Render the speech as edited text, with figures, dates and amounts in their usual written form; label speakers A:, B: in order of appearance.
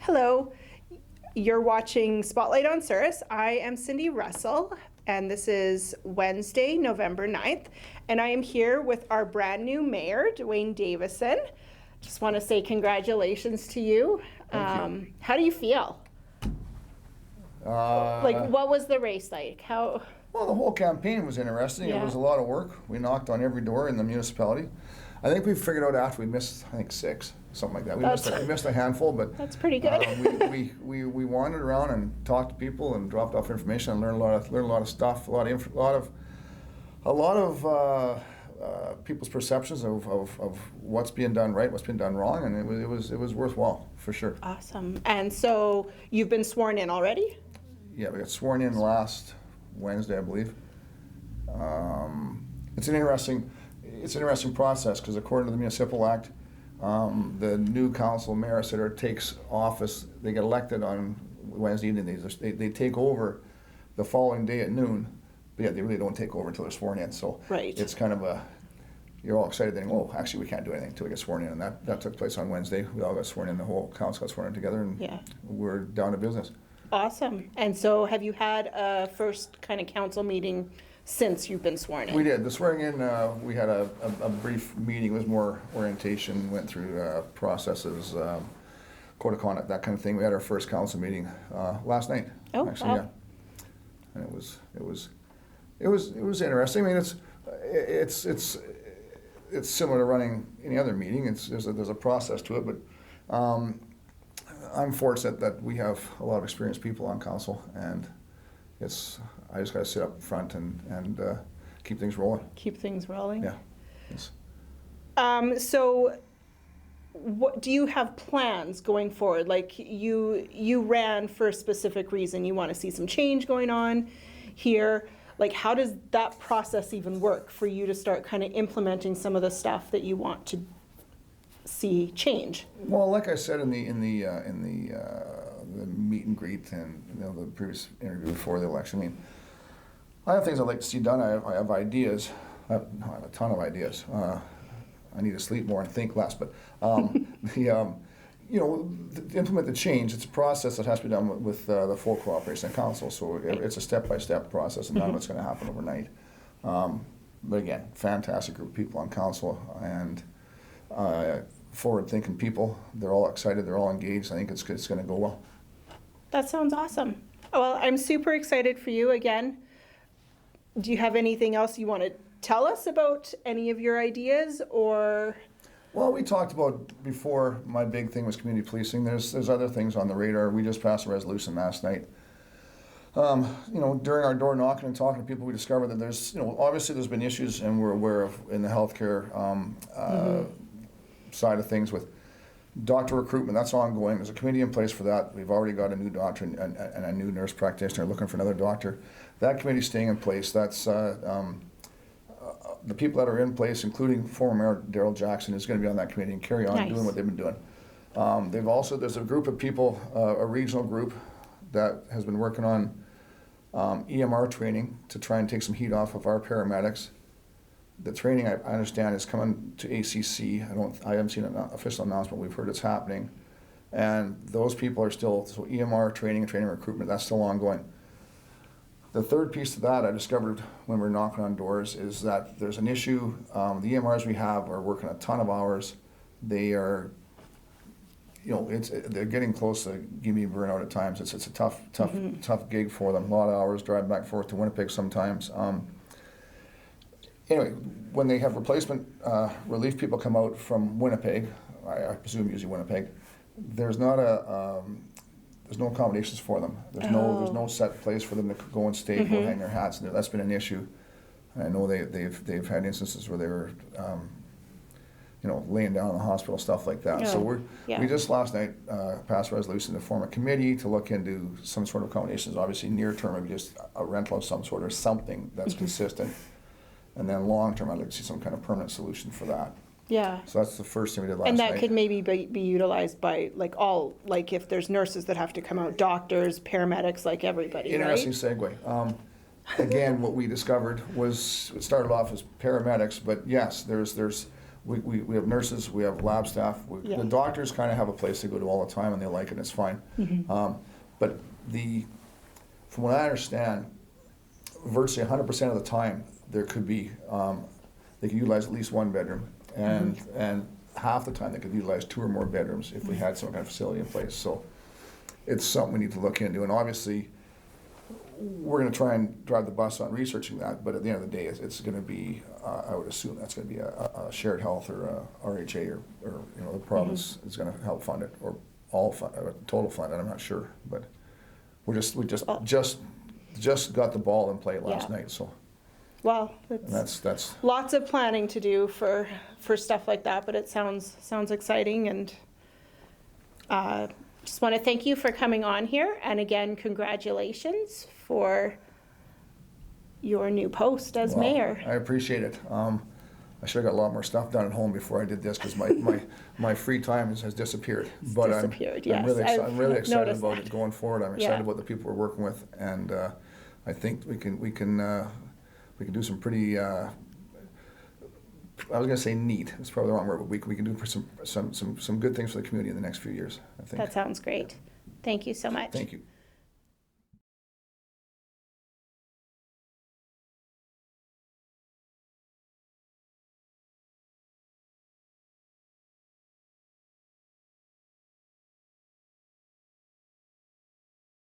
A: Hello, you're watching Spotlight on Souris. I am Cindy Russell, and this is Wednesday, November 9th, and I am here with our brand new mayor, Duane Davison. Just want to say congratulations to you.
B: Thank you.
A: How do you feel? What was the race like?
B: Well, the whole campaign was interesting.
A: Yeah.
B: It was a lot of work. We knocked on every door in the municipality. I think we figured out after we missed, I think 6, something like that. We missed a handful, but
A: That's pretty good.
B: We wandered around and talked to people and dropped off information and learned a lot of stuff, a lot of people's perceptions of what's being done right, what's been done wrong, and it was worthwhile for sure.
A: Awesome. And so you've been sworn in already?
B: Yeah, we got sworn in last Wednesday, I believe. It's an interesting process because according to the Municipal Act, the new council mayor takes office. They get elected on Wednesday evening. They take over the following day at noon, but yeah, they really don't take over until they're sworn in. So
A: Right.
B: it's kind of you're all excited then, oh, actually we can't do anything until we get sworn in, and that took place on Wednesday. We all got sworn in, the whole council got sworn in together, and
A: Yeah.
B: we're down to business.
A: Awesome. And so have you had a first kind of council meeting since you've been sworn in?
B: We did. The swearing in, we had a brief meeting. It was more orientation, went through processes, code of conduct, that kind of thing. We had our first council meeting last night.
A: Oh,
B: actually,
A: wow.
B: yeah. And it was interesting. I mean, it's similar to running any other meeting. There's a process to it, but I'm fortunate that we have a lot of experienced people on council, and I just got to sit up front and keep things rolling.
A: Keep things rolling?
B: Yeah. Yes.
A: So what do you have plans going forward? Like you ran for a specific reason. You want to see some change going on here. Like, how does that process even work for you to start kind of implementing some of the stuff that you want to see change?
B: Well, like I said in the meet and greet and the previous interview before the election, I mean, I have things I'd like to see done. I have ideas. I have a ton of ideas. I need to sleep more and think less. But to implement the change, it's a process that has to be done with the full cooperation of council. So it's a step-by-step process, and none of it's going to happen overnight. But again, fantastic group of people on council, and forward-thinking people. They're all excited. They're all engaged. I think it's going to go well.
A: That sounds awesome. Well, I'm super excited for you again. Do you have anything else you want to tell us about any of your ideas, or?
B: Well, we talked about before, my big thing was community policing. There's other things on the radar. We just passed a resolution last night. During our door knocking and talking to people, we discovered that there's, obviously there's been issues, and we're aware of in the healthcare side of things with doctor recruitment. That's ongoing. There's a committee in place for that. We've already got a new doctor and a new nurse practitioner looking for another doctor. That committee's staying in place. That's the people that are in place, including former Mayor Darrell Jackson, is going to be on that committee and carry on doing what they've been doing. There's a group of people, a regional group, that has been working on EMR training to try and take some heat off of our paramedics. The training, I understand, is coming to ACC. I haven't seen an official announcement. We've heard it's happening. And those people are still, so EMR training and training recruitment, that's still ongoing. The third piece to that I discovered when we were knocking on doors is that there's an issue. The EMRs we have are working a ton of hours. They are, they're getting close to giving me burnout at times. It's a tough gig for them. A lot of hours driving back and forth to Winnipeg sometimes. Anyway, when they have replacement relief people come out from Winnipeg, I presume usually Winnipeg, there's no accommodations for them. There's no set place for them to go and stay, go hang their hats. That's been an issue. And I know they've had instances where they were, laying down in the hospital, stuff like that.
A: Oh,
B: So we just last night passed a resolution to form a committee to look into some sort of accommodations. Obviously, near term, maybe just a rental of some sort or something that's consistent. And then long term, I'd like to see some kind of permanent solution for that.
A: Yeah.
B: So that's the first thing we did last night.
A: And that could maybe be utilized by if there's nurses that have to come out, doctors, paramedics, like everybody,
B: Interesting
A: right?
B: segue. Again, what we discovered was, it started off as paramedics, but yes, there's we have nurses, we have lab staff.
A: Yeah.
B: The doctors kind of have a place to go to all the time, and they like it, and it's fine. But from what I understand, virtually 100% of the time, there could be, they could utilize at least one bedroom, and half the time they could utilize 2 or more bedrooms if we had some kind of facility in place. So it's something we need to look into, and obviously, we're going to try and drive the bus on researching that, but at the end of the day, it's going to be, I would assume that's going to be a shared health or a RHA or the province is going to help fund it, or all fund, total fund it, I'm not sure, but we just got the ball in play last night, so.
A: Well,
B: That's
A: lots of planning to do for stuff like that, but it sounds exciting, and just want to thank you for coming on here, and again, congratulations for your new post as mayor.
B: I appreciate it. I should have got a lot more stuff done at home before I did this, because my free time has disappeared. But I'm really excited about it going forward. I'm excited about the people we're working with, and I think we can do some pretty. I was going to say neat. It's probably the wrong word, but we can do some good things for the community in the next few years, I think.
A: That sounds great. Thank you so much.
B: Thank you.